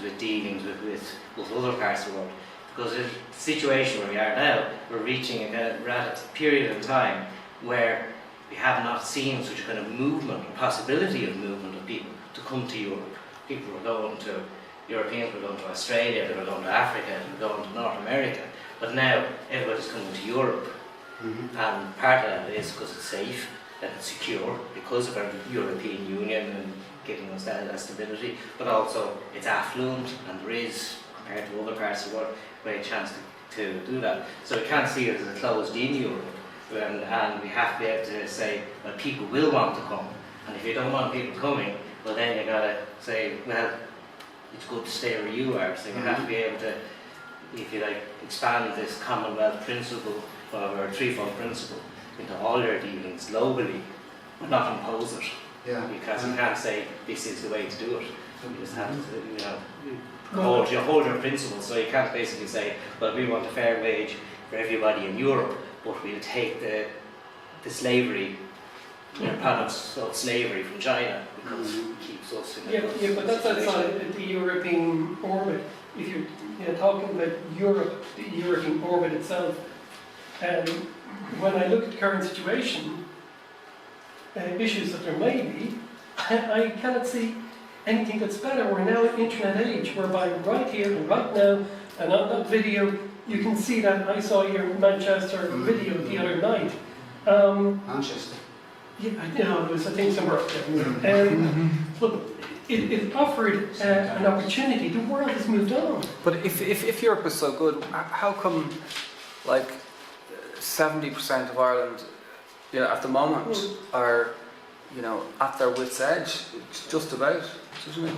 with dealings with other parts of the world. Because in the situation where we are now, we're reaching we're at a period of time where we have not seen such a kind of movement, or possibility of movement of people to come to Europe. People were going to, Europeans were going to Australia, they were going to Africa, they were going to North America, but now everybody's coming to Europe. And part of that is because it's safe and it's secure, because of our European Union and giving us that stability, but also it's affluent, and there is, compared to other parts of the world, a great chance to do that. So we can't see it as a closed-in Europe, and we have to be able to say, well, people will want to come, and if you don't want people coming, well then you got to say, well, it's good to stay where you are. So you have to be able to, if you like, expand this Commonwealth principle, or threefold principle, into all your dealings globally, but not impose it. Yeah. Because you can't say this is the way to do it. You just have to, hold your principles. So you can't basically say, well, we want a fair wage for everybody in Europe, but we'll take the slavery, products of slavery from China, because it keeps us in Yeah, but that's outside the European orbit. If you're talking about Europe, the European orbit itself, when I look at the current situation, issues that there may be, I cannot see anything that's better. We're now in internet age, whereby right here and right now, and on that video, you can see that I saw your Manchester video the other night. Manchester. Yeah, it was, I think, somewhere up there. But it offered an opportunity. The world has moved on. But if Europe is so good, how come, like, 70% of Ireland, at the moment are, at their wits' edge, just about, isn't it?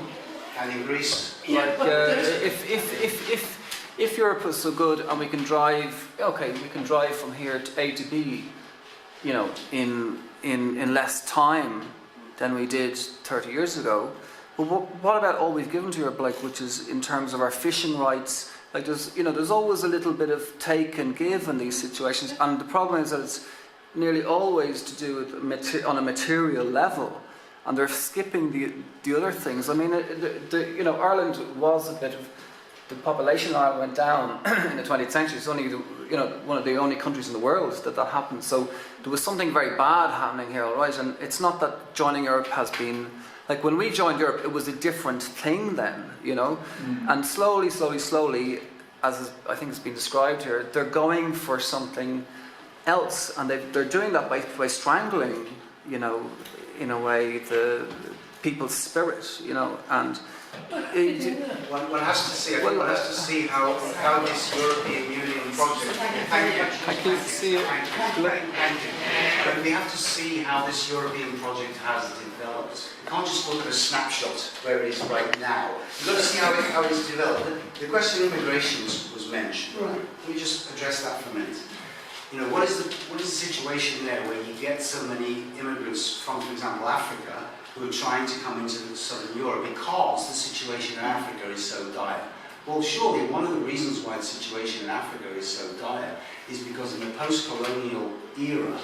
And in Greece. Like, if Europe is so good and we can drive, we can drive from here to A to B, in less time than we did 30 years ago. But what about all we've given to Europe, like, which is in terms of our fishing rights? Like, there's always a little bit of take and give in these situations, and the problem is that it's nearly always to do with on a material level, and they're skipping the other things. I mean, Ireland was a bit of, the population of Ireland went down in the 20th century. It's only one of the only countries in the world that happened. So there was something very bad happening here, all right. And it's not that joining Europe has been, like, when we joined Europe, it was a different thing then, And slowly, as I think it's been described here, they're going for something else, and they're doing that by strangling, in a way, the people's spirit, and one has to see. One has to see how this European Union project. Thank you. I can see it. Thank you. But we have to see how this European project has developed. You can't just look at a snapshot where it is right now. You've got to see how it's developed. The question of immigration was mentioned. Right. Let me just address that for a minute. What is the situation there where you get so many immigrants from, for example, Africa, who are trying to come into southern Europe because the situation in Africa is so dire? Well, surely one of the reasons why the situation in Africa is so dire is because in the post-colonial era,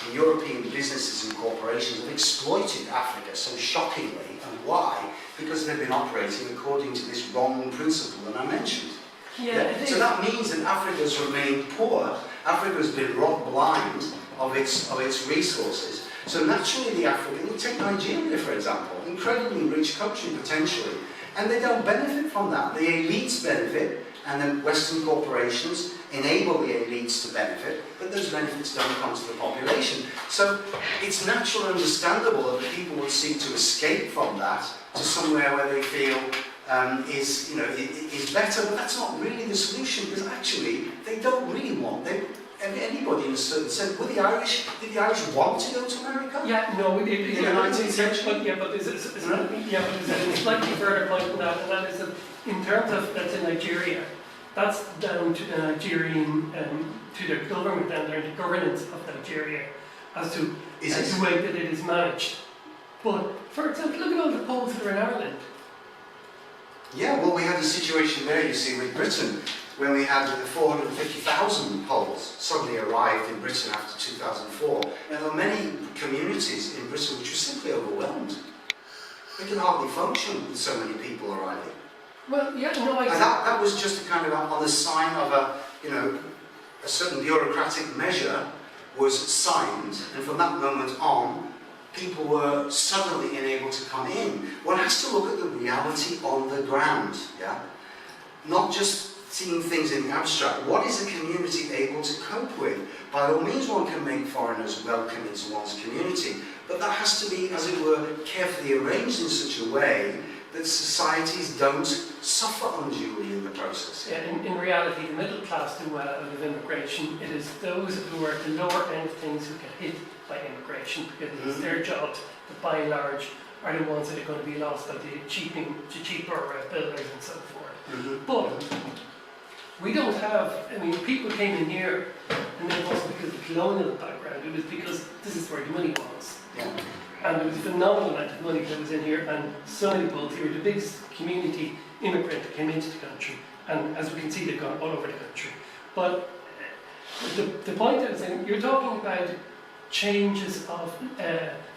the European businesses and corporations have exploited Africa so shockingly. And why? Because they've been operating according to this wrong principle that I mentioned. Yeah. So that means that Africa has remained poor. Africa has been robbed blind of its resources. So naturally the African, take Nigeria for example, incredibly rich country potentially, and they don't benefit from that. The elites benefit, and then Western corporations enable the elites to benefit, but those benefits don't come to the population. So it's natural and understandable that people would seek to escape from that to somewhere where they feel is better, but that's not really the solution, because actually they don't really want anybody in a certain sense. Did the Irish want to go to America? Yeah, no, we did. In the 19th century? But there's a slightly further point than that, and that is that in terms of, that's in Nigeria, that's down to the Nigerian, to the government down there, the governance of Nigeria, as to the way that it is managed. But, for example, look at all the Poles that are in Ireland. Yeah, well, we had a situation there, you see, with Britain, when we had 450,000 Poles suddenly arrived in Britain after 2004. And there were many communities in Britain which were simply overwhelmed. They could hardly function with so many people arriving. Well, yeah, no, I And that was just a kind of on the sign of a certain bureaucratic measure was signed, and from that moment on, people were suddenly enabled to come in. One has to look at the reality on the ground, yeah? Not just seeing things in the abstract. What is a community able to cope with? By all means, one can make foreigners welcome into one's community, but that has to be, as it were, carefully arranged in such a way that societies don't suffer unduly in the process. Yeah, in reality, the middle class do well out of immigration. It is those who are at the lower end of things who get hit by immigration, because it's their jobs that, by and large, are the ones that are going to be lost by the cheaper builders and so forth. But we don't have, I mean, people came in here, and it wasn't because of colonial background, it was because this is where the money was. Yeah. And there was a phenomenal amount of money that was in here, and so many people, they were the biggest community immigrant that came into the country, and as we can see, they've gone all over the country. But the point I was saying, you're talking about changes of,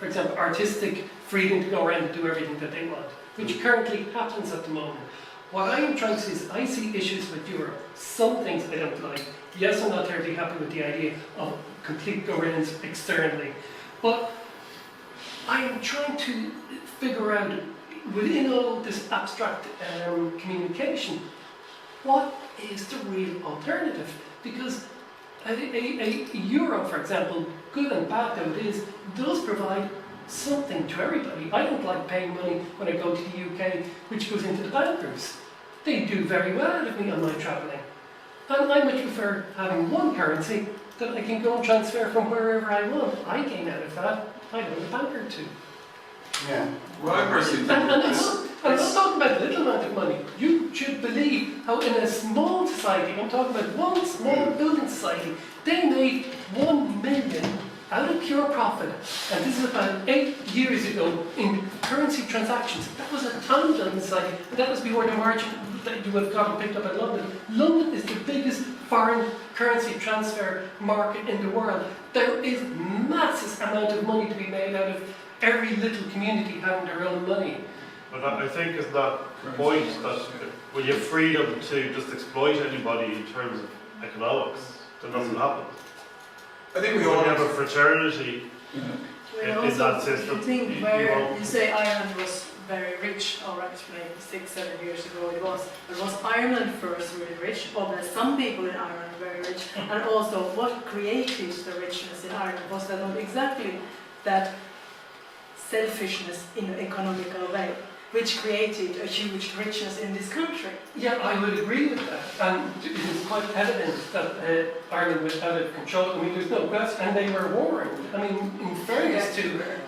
for example, artistic freedom to go around and do everything that they want, which currently happens at the moment. What I am trying to say is, I see issues with Europe. Some things I don't like. Yes, I'm not terribly happy with the idea of complete governance externally, but I am trying to figure out, within all this abstract communication, what is the real alternative? Because a euro, for example, good and bad though it is, does provide something to everybody. I don't like paying money when I go to the UK, which goes into the bankers. They do very well out of me on my travelling. And I much prefer having one currency that I can go and transfer from wherever I want. I gain out of that. I know the banker too. Yeah. Well, I personally think And I'm not talking about a little amount of money. You should believe how in a small society, I'm talking about one small building society, they made 1 million out of pure profit. And this is about 8 years ago in currency transactions. That was a tiny building society, and that was before the margin that you would have gotten picked up in London. London is the biggest foreign currency transfer market in the world. There is massive amount of money to be made out of every little community having their own money. But I think it's that point that when you have freedom to just exploit anybody in terms of economics, then that's what happens. I think we When all you have a fraternity Well, in also, that system, you think you where won't- you say Ireland was very rich, or actually 6-7 years ago it was Ireland first really rich, or there's some people in Ireland very rich, and also what created the richness in Ireland was that not exactly that selfishness in an economical way, which created a huge richness in this country. Yeah, I would agree with that. And it is quite evident that Ireland was out of control. I mean, there's no question, and they were warned. I mean, in fairness to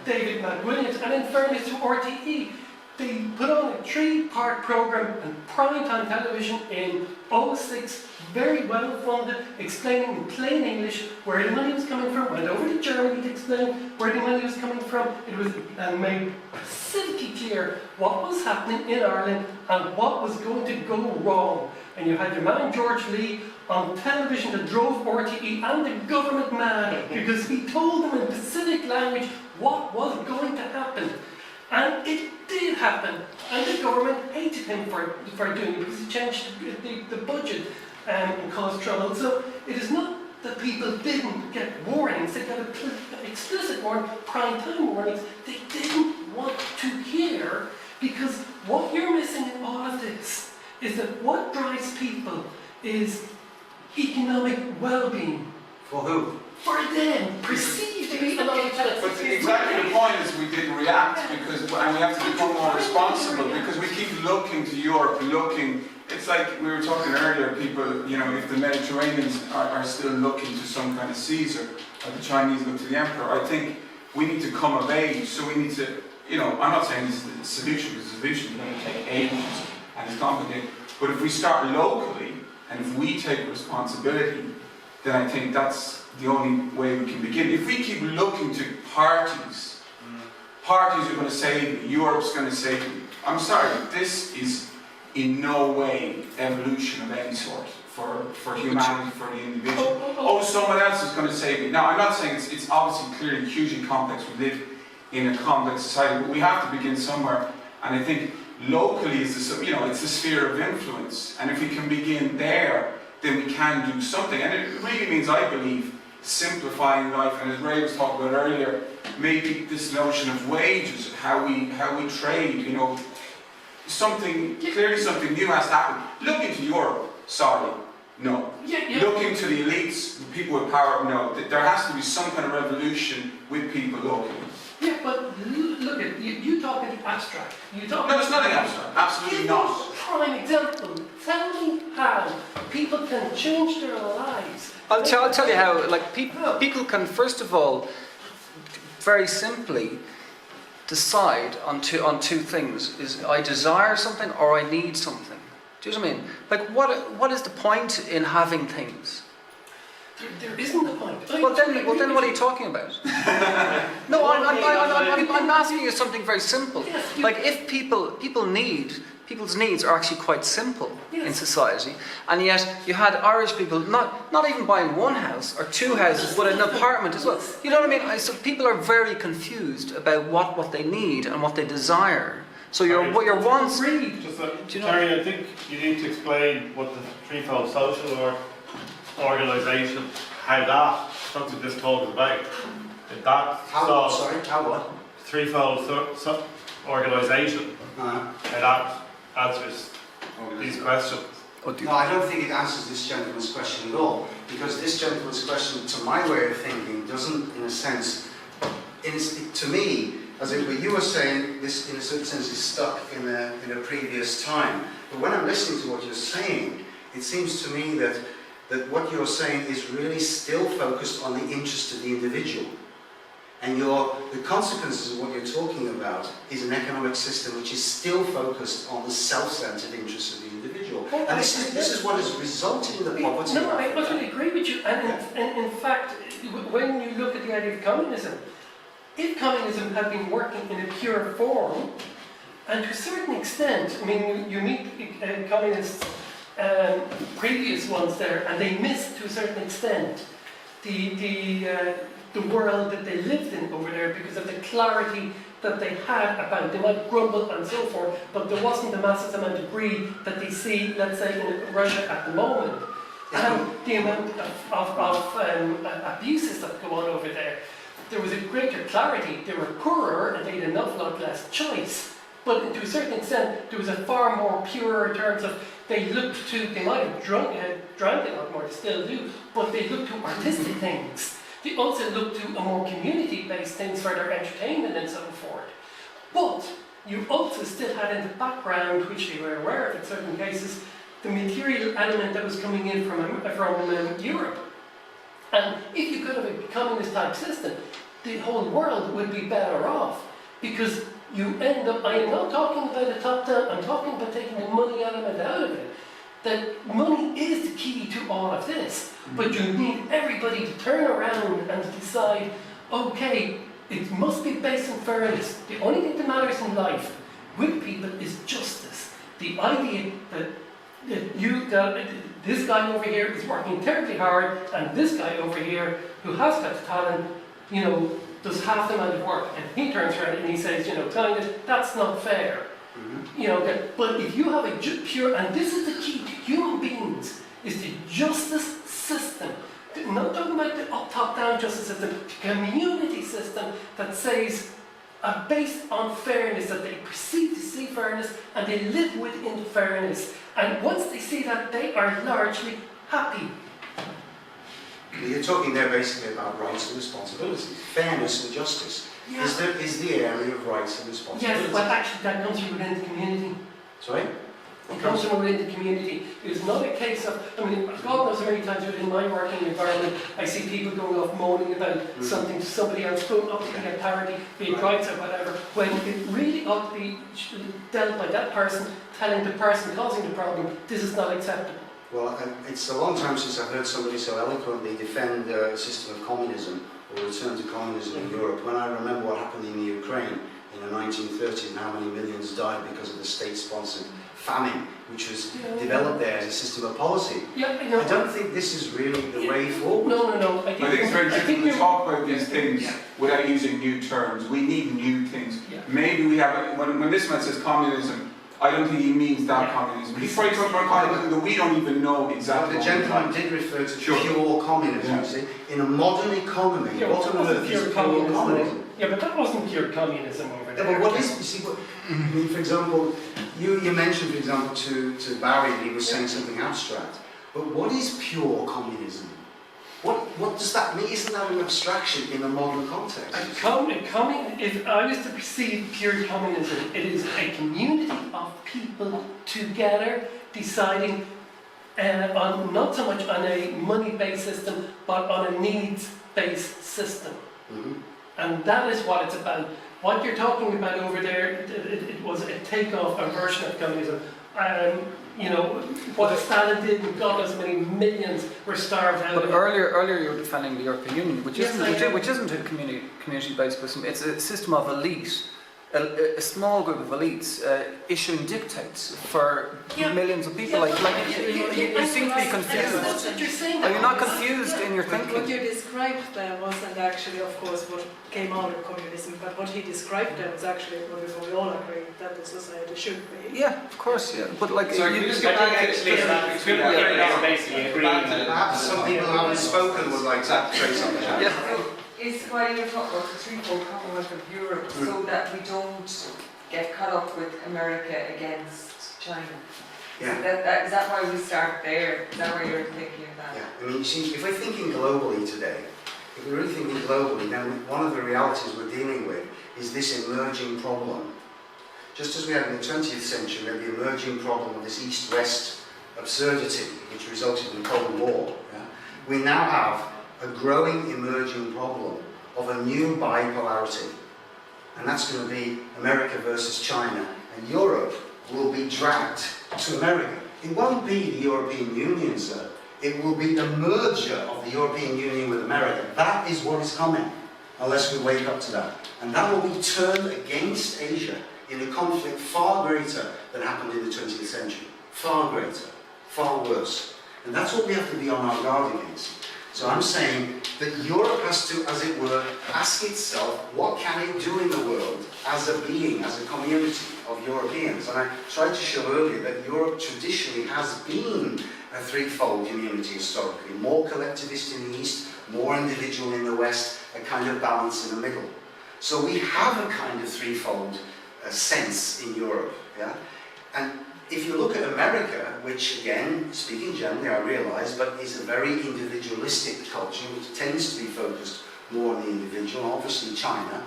David McWilliams, and in fairness to RTE, they put on a 3-part programme on primetime television in 2006, very well funded, explaining in plain English where the money was coming from, went over to Germany to explain where the money was coming from. It was made specifically clear what was happening in Ireland and what was going to go wrong. And you had your man George Lee on television that drove RTE and the government mad, because he told them in Pacific language what was going to happen. And it did happen, and the government hated him for doing it, because he changed the budget and caused trouble. So it is not that people didn't get warnings, they got explicit warning, prime time warnings. They didn't want to hear, because what you're missing in all of this is that what drives people is economic well-being. For who? For them, perceived to be a lot of But exactly the point is we didn't react because, and we have to become more responsible because we keep looking to Europe, it's like we were talking earlier, people, if the Mediterraneans are still looking to some kind of Caesar, or the Chinese look to the Emperor, I think we need to come of age, so we need to, I'm not saying this is the solution, because the solution is going to take ages and it's complicated, but if we start locally, and if we take responsibility, then I think that's the only way we can begin. If we keep looking to parties are going to save me, Europe's going to save me. I'm sorry, this is in no way evolution of any sort for humanity, for the individual. Oh, someone else is going to save me. Now, I'm not saying it's obviously clearly hugely complex. We live in a complex society, but we have to begin somewhere. And I think locally is it's the sphere of influence, and if we can begin there, then we can do something. And it really means, I believe, simplifying life. And as Ray was talking about earlier, maybe this notion of wages, how we trade. Clearly something new has to happen. Look into Europe. Sorry, no. Look into the elites, the people with power. No, there has to be some kind of revolution with people locally. Yeah, but look at you talk in abstract. No, there's nothing abstract. Absolutely Give not. me a prime example. Tell me how people can change their lives. I'll tell you how. Like people can first of all, very simply, decide on two things: is I desire something or I need something. Do you know what I mean? Like what is the point in having things? There isn't a point. Well then what are you talking about? No, I'm asking you something very simple. Yes, Like if people's needs are actually quite simple in Yes. society, and yet you had Irish people not even buying one house or two houses, but an apartment as well. You know what I mean? So people are very confused about what they need and what they desire. So your wants. Just Terry, I think you need to explain what the threefold social organisation, how that's what this talk is about. How what? Threefold organisation, how that answers these questions. No, I don't think it answers this gentleman's question at all, because this gentleman's question, to my way of thinking, doesn't, in a sense, to me, as it were, you were saying this, in a certain sense, is stuck in a previous time. But when I'm listening to what you're saying, it seems to me that what you're saying is really still focused on the interest of the individual. And the consequences of what you're talking about is an economic system which is still focused on the self-centered interests of the individual. And this is what has resulted in the poverty. No, I utterly agree with you. And in fact, when you look at the idea of communism, if communism had been working in a pure form, and to a certain extent, I mean, you meet communists, previous ones there, and they missed to a certain extent the world that they lived in over there because of the clarity that they had about. They might grumble and so forth, but there wasn't the massive amount of greed that they see, let's say, in Russia at the moment. And the amount of abuses that go on over there. There was a greater clarity. They were poorer and they had an awful lot less choice. But to a certain extent, there was a far more pure in terms of they might have drank a lot more, they still do, but they looked to artistic things. They also looked to a more community-based things for their entertainment and so forth. But you also still had in the background, which they were aware of in certain cases, the material element that was coming in from Europe. And if you could have a communist type system, the whole world would be better off, because you end up, I am not talking about a top-down, I'm talking about taking the money element out of it. That money is the key to all of this, but you need everybody to turn around and decide, okay, it must be based on fairness. The only thing that matters in life with people is justice. The idea that this guy over here is working terribly hard, and this guy over here who has got the talent, does half the amount of work, and he turns around and he says, that's not fair. But if you have a pure, and this is the key to human beings, is the justice system. I'm not talking about the top-down justice system, the community system that says, based on fairness, that they perceive to see fairness and they live within fairness. And once they see that, they are largely happy. You're talking there basically about rights and responsibilities. Fairness and justice is the area of rights and responsibilities. Yes, but actually that comes from within the community. Sorry? It comes from within the community. It's not a case of, God knows how many times within my working environment I see people going off moaning about something to somebody else, going up to get parity, be it rights or whatever, when it really ought to be dealt by that person, telling the person causing the problem, this is not acceptable. Well, it's a long time since I've heard somebody so eloquently defend the system of communism or return to communism in Europe. When I remember what happened in the Ukraine in the 1930s and how many millions died because of the state-sponsored famine, which was developed there as a system of policy. I don't think this is really the way forward. No. I think it's very difficult to talk about these things without using new terms. We need new things. Yeah. Maybe we have, when this man says communism, I don't think he means that communism. He's probably talking about communism that we don't even know exactly. The gentleman did refer to Sure. pure communism, Yeah. you see. In a modern economy, Yeah, what but on that wasn't earth pure is pure communism. communism? Yeah, but that wasn't pure communism over Yeah, there. but what is, you see, I mean, for example, you mentioned, for example, to Barry that he was saying something abstract. But what is pure communism? What does that mean? Isn't that an abstraction in a modern context? If I was to perceive pure communism, it is a community of people together deciding on not so much on a money-based system, but on a needs-based system. Mhm. And that is what it's about. What you're talking about over there, it was a takeoff, a version of communism. You know, what Stalin did, God knows how many millions were starved out. But earlier you were defending the European Union, which Yes, I am. isn't a community-based system. It's a system of elite, a small group of elites issuing dictates for Yeah. millions of people. Yeah, You seem to be That's confused. what you're saying. Are you not confused in your What thinking? you described there wasn't actually, of course, what came out of communism, but what he described there was actually what we all agree that the society should be. Yeah, of course, yeah. But like, Sorry, can you just get back to basically agreeing. Perhaps some people who haven't spoken would like to say something. yeah. Is why you're talking about the threefold Commonwealth of Europe, so that we don't get caught up with America against China. Yeah. Is that why we start there? Is that why you're thinking of that? Yeah, I mean, you see, if we're thinking globally today, if we're really thinking globally, then one of the realities we're dealing with is this emerging problem. Just as we had in the 20th century, we had the emerging problem of this East-West absurdity, which resulted in the Cold War. Yeah? We now have a growing emerging problem of a new bipolarity. And that's going to be America versus China. And Europe will be dragged to America. It won't be the European Union, sir. It will be the merger of the European Union with America. That is what is coming, unless we wake up to that. And that will be turned against Asia in a conflict far greater than happened in the 20th century. Far greater, far worse. And that's what we have to be on our guard against. So I'm saying that Europe has to, as it were, ask itself, what can it do in the world as a being, as a community of Europeans? And I tried to show earlier that Europe traditionally has been a threefold community historically. More collectivist in the East, more individual in the West, a kind of balance in the middle. So we have a kind of threefold sense in Europe. Yeah? And if you look at America, which again, speaking generally, I realise, but is a very individualistic culture, which tends to be focused more on the individual, obviously China,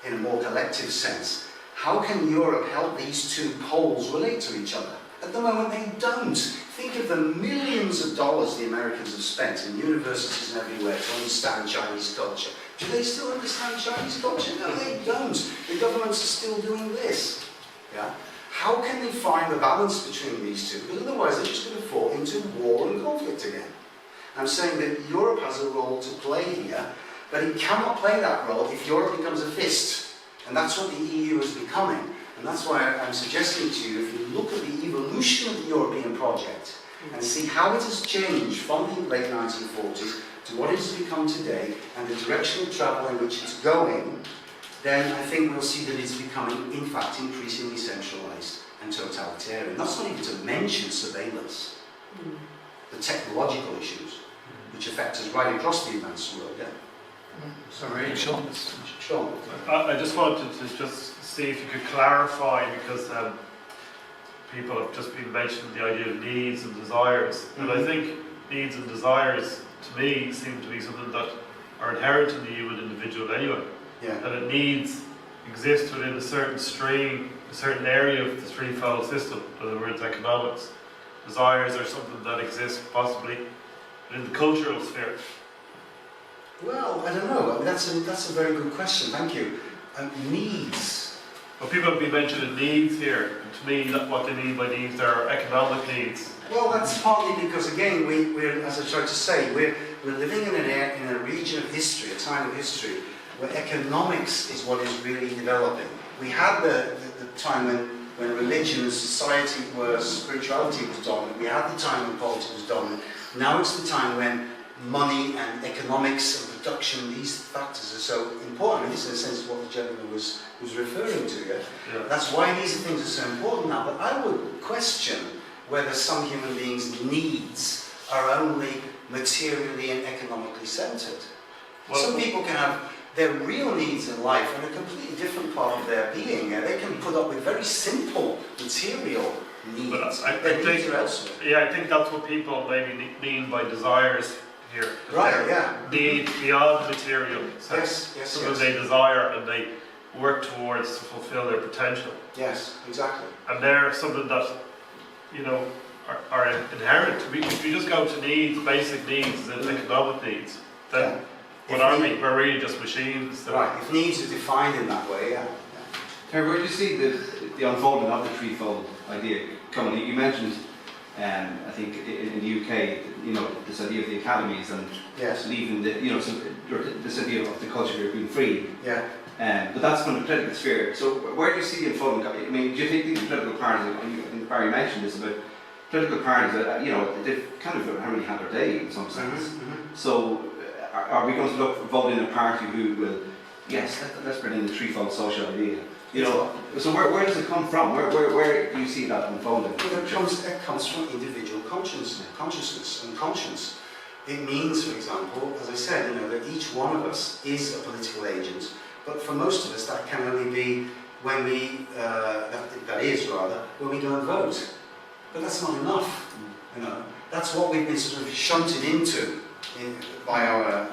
in a more collective sense, how can Europe help these two poles relate to each other? At the moment, they don't. Think of the millions of dollars the Americans have spent in universities and everywhere to understand Chinese culture. Do they still understand Chinese culture? No, they don't. The governments are still doing this. Yeah? How can they find the balance between these two? Because otherwise they're just going to fall into war and conflict again. I'm saying that Europe has a role to play here, but it cannot play that role if Europe becomes a fist. And that's what the EU is becoming. And that's why I'm suggesting to you, if you look at the evolution of the European project and see how it has changed from the late 1940s to what it has become today and the direction of travel in which it's going, then I think we'll see that it's becoming, in fact, increasingly centralised and totalitarian. That's not even to mention surveillance, the technological issues, which affect us right across the advanced world. Yeah. Sorry, Sean. I just wanted to just see if you could clarify, because people have just been mentioning the idea of needs and desires. And I think needs and desires, to me, seem to be something that are inherent in the human individual anyway. Yeah. That it needs exist within a certain stream, a certain area of the threefold system, in other words, economics. Desires are something that exists possibly in the cultural sphere. Well, I don't know. I mean, that's a very good question. Thank you. Needs. Well, people have been mentioning needs here, and to me, what they mean by needs are economic needs. Well, that's partly because, again, we're, as I tried to say, we're living in a region of history, a time of history, where economics is what is really developing. We had the time when religion and society spirituality was dominant. We had the time when politics was dominant. Now it's the time when money and economics, and production, these factors are so important. This, in a sense, is what the gentleman was referring to. Yeah? Yeah. That's why these things are so important now. But I would question whether some human beings' needs are only materially and economically centred. Well, Some people can have their real needs in life in a completely different part of their being. They can put up with very simple material needs. But I their needs think- are elsewhere. Yeah, I think that's what people maybe mean by desires here. Right, yeah. Need beyond material. So Yes, yes, something yes. they desire and they work towards to fulfill their potential. Yes, exactly. And they're something that, you know, are inherent. If you just go to needs, basic needs, and economic needs, then what are we? We're really just machines. That Right, if needs are defined in that way, yeah. Terry, where do you see the unfolding of the threefold idea coming? You mentioned, I think in the UK, you know, this idea of the academies and Yes, leaving the, you know, this idea of the culture here being free. yeah. But that's from the political sphere. So where do you see the unfolding? I mean, do you think these political parties, I think Barry mentioned this about political parties, you know, they've kind of already had their day in some sense. So are we going to look for voting in a party who will, yes, let's bring in the threefold social idea? You know, so where does it come from? Where do you see that unfolding? Well, it comes from individual consciousness and conscience. It means, for example, as I said, you know, that each one of us is a political agent, but for most of us that can only be when we, when we go and vote. But that's not enough, you know. That's what we've been sort of shunted into by our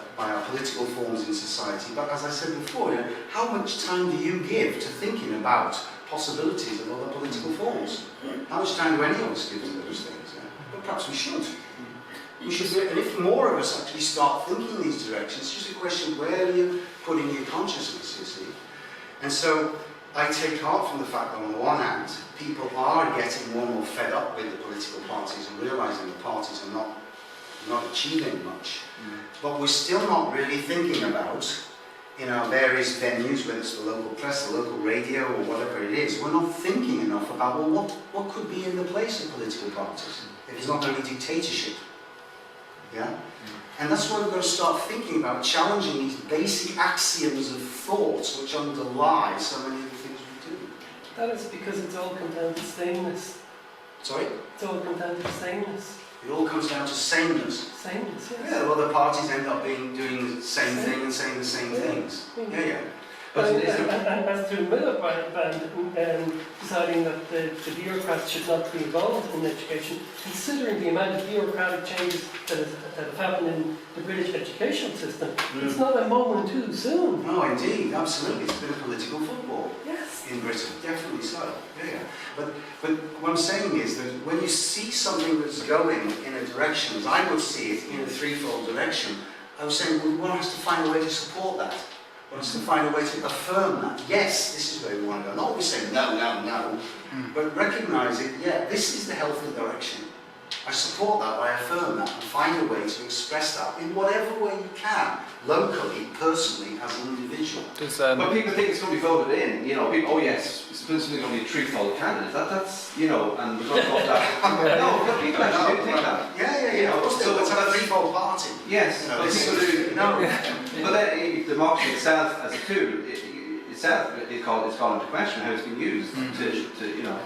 political forms in society. But as I said before, you know, how much time do you give to thinking about possibilities of other political forms? How much time do any of us give to those things? Yeah? But perhaps we should. We should do it. And if more of us actually start thinking in these directions, it's just a question of where are you putting your consciousness, you see? And so I take heart from the fact that on the one hand, people are getting more and more fed up with the political parties and realising the parties are not achieving much. But we're still not really thinking about, in our various venues, whether it's the local press, the local radio, or whatever it is, we're not thinking enough about, well, what could be in the place of political parties if it's not only dictatorship? Yeah? And that's why we've got to start thinking about challenging these basic axioms of thought which underlie so many of the things we do. That is because it's all content of sameness. Sorry? It's all content of sameness. It all comes down to sameness. Sameness, yes. Yeah, well, the parties end up doing the same thing and saying the same things. Yeah. And as to Miliband deciding that the bureaucrats should not be involved in education, considering the amount of bureaucratic changes that have happened in the British educational system, it's not a moment too soon. No, indeed, absolutely. It's been a political football Yes. in Britain, definitely so. Yeah. But what I'm saying is that when you see something that's going in a direction, as I would see it, in a threefold direction, I was saying, well, one has to find a way to support that. One has to find a way to affirm that. Yes, this is where we want to go. Not always saying no, no, no, but recognising, yeah, this is the healthy direction. I support that, I affirm that, and find a way to express that in whatever way you can, locally, personally, as an individual. But people think it's going to be voted in, you know, people, oh yes, it's going to be a threefold candidate, that's, you know, and we're going to vote that. No, but people actually do think that. Yeah. Of course, let's have a threefold party. Yes, You know, but this people is- do. no. But then democracy itself as a tool, it's called into question how it's been used to you know,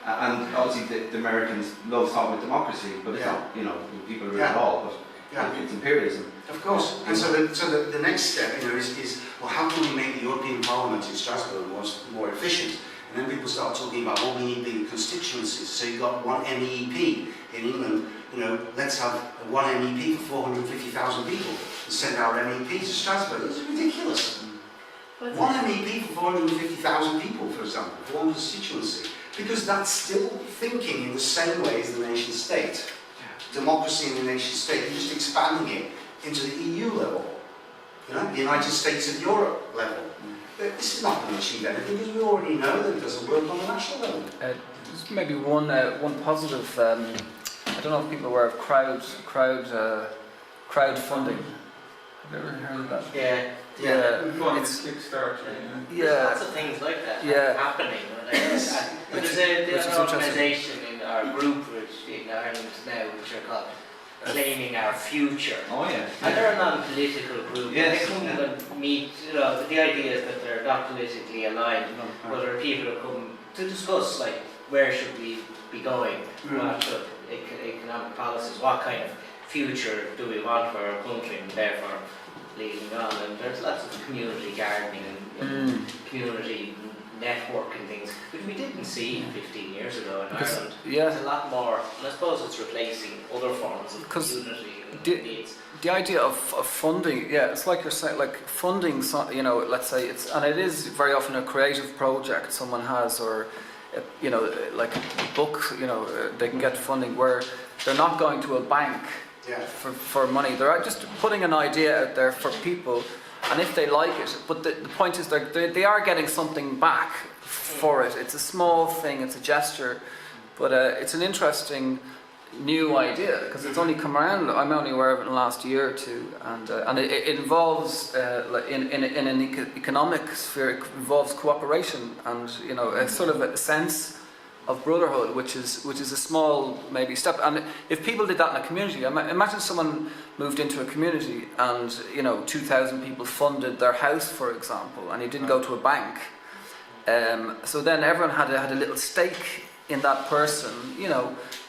and obviously the Americans love talking about democracy, but it's not, you know, people are at all, but it's imperialism. Of course. And so the next step, you know, is well, how can we make the European Parliament in Strasbourg more efficient? And then people start talking about, well, we need big constituencies. So you've got one MEP in England, you know, let's have one MEP for 450,000 people and send our MEP to Strasbourg. It's ridiculous. One MEP for 450,000 people, for example, for one constituency. Because that's still thinking in the same way as the nation state. Democracy in the nation state, you're just expanding it into the EU level. You know, the United States of Europe level. This is not going to achieve anything because we already know that it doesn't work on the national level. Just maybe one positive. I don't know if people are aware of crowdfunding. Have you ever heard of that? Yeah. It's Kickstarter. yeah. Lots of things like that Yeah. happening. Yes. There's Which an is organisation in our group which in Ireland now which are called claiming our future. Oh yeah. And they're a non-political group. Yes. They come and meet, the idea is that they're not politically aligned, but there are people who come to discuss, like, where should we be going, what should economic policies, what kind of future do we want for our country, and therefore leading on. And there's lots of community gardening and community networking things, which we didn't see 15 years ago in Ireland. Yeah. There's a lot more, and I suppose it's replacing other forms of 'Cause community needs. The idea of funding, yeah, it's like you're saying, like funding, let's say and it is very often a creative project someone has, or, like a book, they can get funding where they're not going to a bank for money. They're just putting an idea out there for people, and if they like it, but the point is they are getting something back for it. It's a small thing, it's a gesture, but it's an interesting new idea because it's only come around. I'm only aware of it in the last year or two, and it involves in an economic sphere, it involves cooperation and a sort of a sense of brotherhood, which is a small maybe step. And if people did that in a community, imagine someone moved into a community and 2,000 people funded their house, for example, and he didn't go to a bank. So then everyone had a little stake in that person,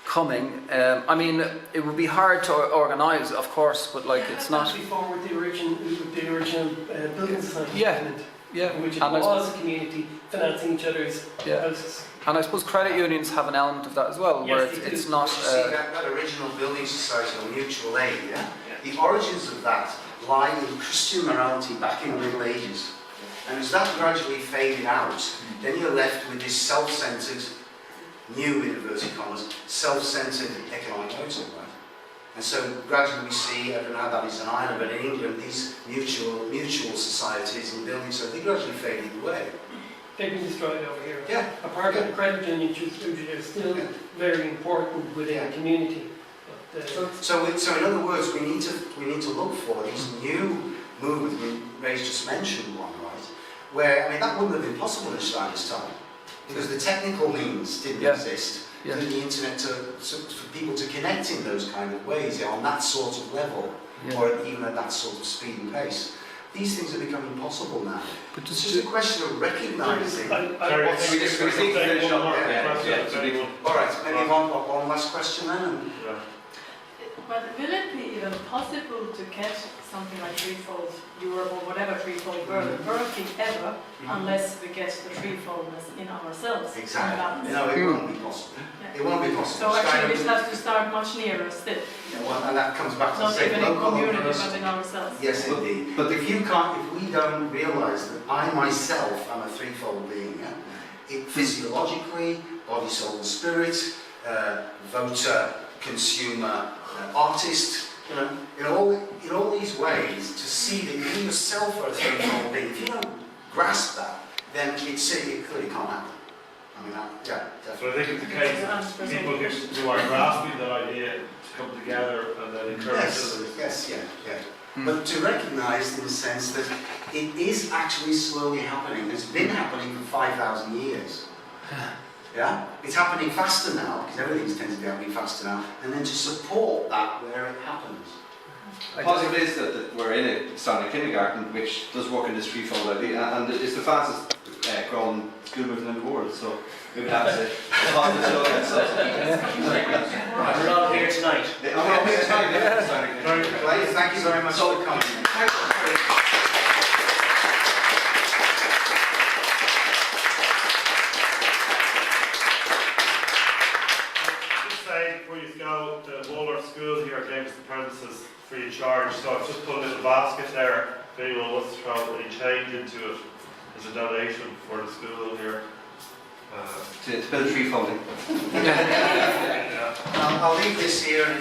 coming. I mean, it would be hard to organise, of course, but it's not. Actually formed with the original building society. Yeah. movement, Yeah, in which it and was a community financing each other's houses. And I suppose credit unions have an element of that as well, where Yes, they it's do. not. You see that original building society or mutual aid, the origins of that lie in Christian morality back in the Middle Ages. And as that gradually faded out, then you're left with this self-centred, new in inverted commas, self-centred economic motive, right? And so gradually we see, I don't know how that is in Ireland, but in England, these mutual societies and buildings, so they gradually faded away. They've been destroyed over here. Yeah. Apart from the credit union, they're still very important within the community. But, So in other words, we need to look for these new movements. Ray's just mentioned one, right? Where that wouldn't have been possible in Steiner's time, because the technical means didn't exist. Yeah. Through the internet for people to connect in those kind of ways, on that sort of level, or even at that sort of speed and pace. These things are becoming possible now. But It's just a question of recognising. Sorry, what's- we just need to finish up. All right, maybe one last question then. But will it be even possible to get something like threefold Europe or whatever threefold working ever unless we get the threefoldness in ourselves? Exactly. And No, it won't be possible. Yeah. It won't be possible. So actually we Steiner- have to start much nearer still, and that comes back to the not same even in local community owners. but in ourselves. Yes, indeed. But if we don't realise that I myself am a threefold being, physiologically, body, soul, and spirit, voter, consumer, artist, in all these ways, to see that you yourself are a threefold being. If you don't grasp that, then it clearly can't happen. Definitely. So I think it's the case that people who are grasping that idea to come together and then encourage others. Yes, But to recognise in the sense that it is actually slowly happening. It's been happening for 5,000 years. Yeah? It's happening faster now, because everything's tends to be happening faster now, and then to support that where it happens. The positive is that we're in a Steiner kindergarten, which does work in this threefold idea, and it's the fastest growing school movement in the world, so we would have to say a positive show. We're all here tonight. Thank you very much for coming. Before you go, the Waldorf School here gave us the premises free of charge, so I've just put a little basket there if anyone wants to throw any change into it as a donation for the school here. To build threefolding. I'll leave this here.